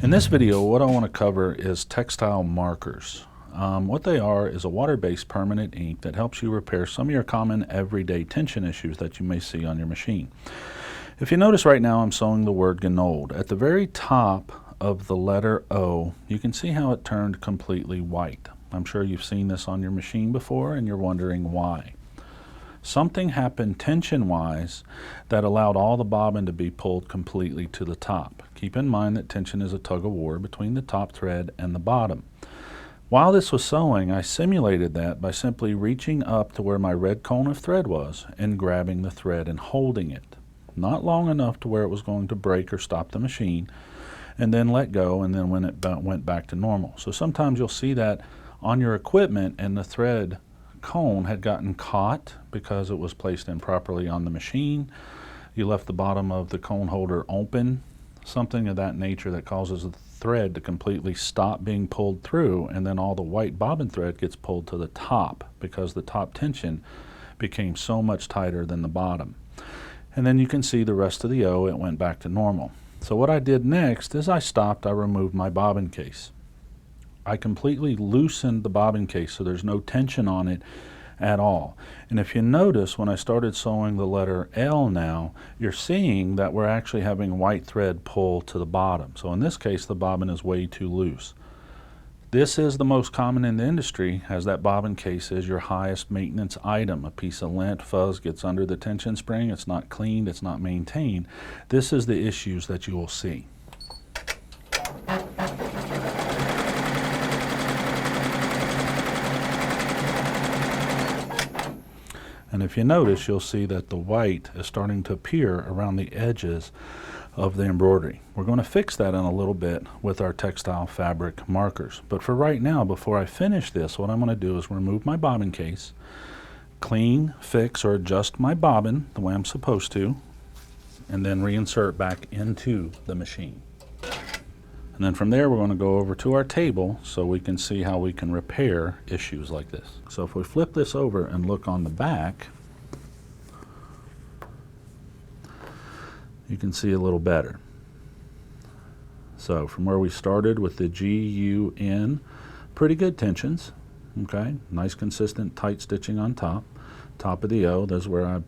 In this video, what I want to cover is textile markers. What they are is a water-based permanent ink that helps you repair some of your common everyday tension issues that you may see on your machine. If you notice right now, I'm sewing the word Gunold. At the very top of the letter O, you can see how it turned completely white. I'm sure you've seen this on your machine before and you're wondering why. Something happened tension-wise that allowed all the bobbin to be pulled completely to the top. Keep in mind that tension is a tug-of-war between the top thread and the bottom. While this was sewing, I simulated that by simply reaching up to where my red cone of thread was and grabbing the thread and holding it. Not long enough to where it was going to break or stop the machine, and then let go, and then when it went back to normal. So sometimes you'll see that on your equipment and the thread cone had gotten caught because it was placed improperly on the machine. You left the bottom of the cone holder open, something of that nature that causes the thread to completely stop being pulled through, and then all the white bobbin thread gets pulled to the top because the top tension became so much tighter than the bottom. And then you can see the rest of the O, it went back to normal. So what I did next is I removed my bobbin case. I completely loosened the bobbin case so there's no tension on it at all. And if you notice, when I started sewing the letter L now, you're seeing that we're actually having white thread pull to the bottom. So in this case, the bobbin is way too loose. This is the most common in the industry, as that bobbin case is your highest maintenance item. A piece of lint, fuzz gets under the tension spring, it's not cleaned, it's not maintained. This is the issues that you will see. And if you notice, you'll see that the white is starting to appear around the edges of the embroidery. We're going to fix that in a little bit with our textile fabric markers. But for right now, before I finish this, what I'm going to do is remove my bobbin case, clean, fix, or adjust my bobbin the way I'm supposed to, and then reinsert back into the machine. And then from there, we're going to go over to our table so we can see how we can repair issues like this. So if we flip this over and look on the back, you can see a little better. So from where we started with the GUN, pretty good tensions, okay? Nice consistent tight stitching on top. Top of the O, there's where I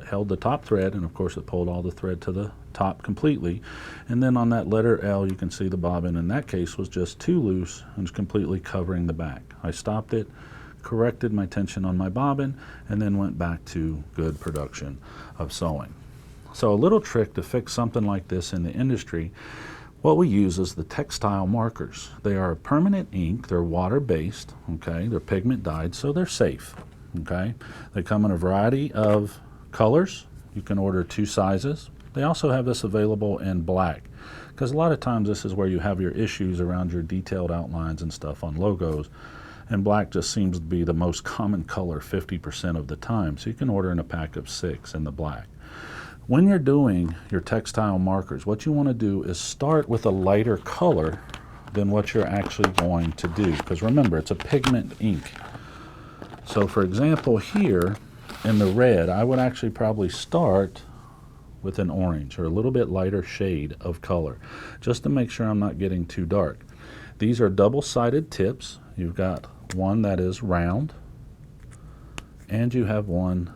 held the top thread, and of course it pulled all the thread to the top completely. And then on that letter L, you can see the bobbin in that case was just too loose and was completely covering the back. I stopped it, corrected my tension on my bobbin, and then went back to good production of sewing. So a little trick to fix something like this in the industry, what we use is the textile markers. They are a permanent ink, they're water-based, okay, they're pigment dyed, so they're safe, okay. They come in a variety of colors. You can order 2 sizes. They also have this available in black, because a lot of times this is where you have your issues around your detailed outlines and stuff on logos, and black just seems to be the most common color 50% of the time, so you can order in a pack of 6 in the black. When you're doing your textile markers, what you want to do is start with a lighter color than what you're actually going to do, because remember, it's a pigment ink. So for example, here in the red, I would actually probably start with an orange or a little bit lighter shade of color, just to make sure I'm not getting too dark. These are double-sided tips. You've got one that is round, and you have one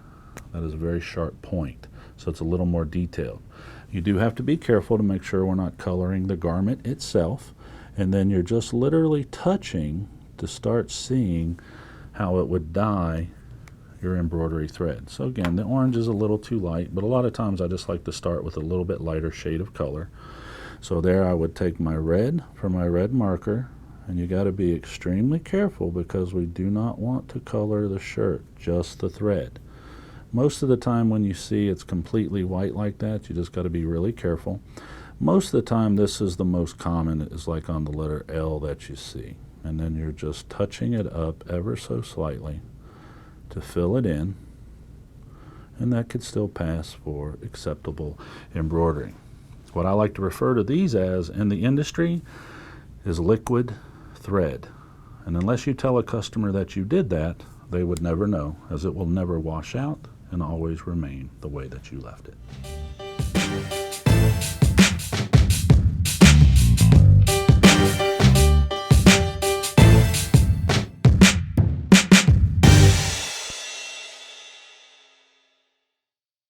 that is a very sharp point, so it's a little more detailed. You do have to be careful to make sure we're not coloring the garment itself, and then you're just literally touching to start seeing how it would dye your embroidery thread. So again, the orange is a little too light, but a lot of times I just like to start with a little bit lighter shade of color. So there I would take my red for my red marker, and you got to be extremely careful because we do not want to color the shirt, just the thread. Most of the time when you see it's completely white like that, you just got to be really careful. Most of the time this is the most common, is like on the letter L that you see. And then you're just touching it up ever so slightly to fill it in, and that could still pass for acceptable embroidery. What I like to refer to these as in the industry is liquid thread. And unless you tell a customer that you did that, they would never know, as it will never wash out and always remain the way that you left it.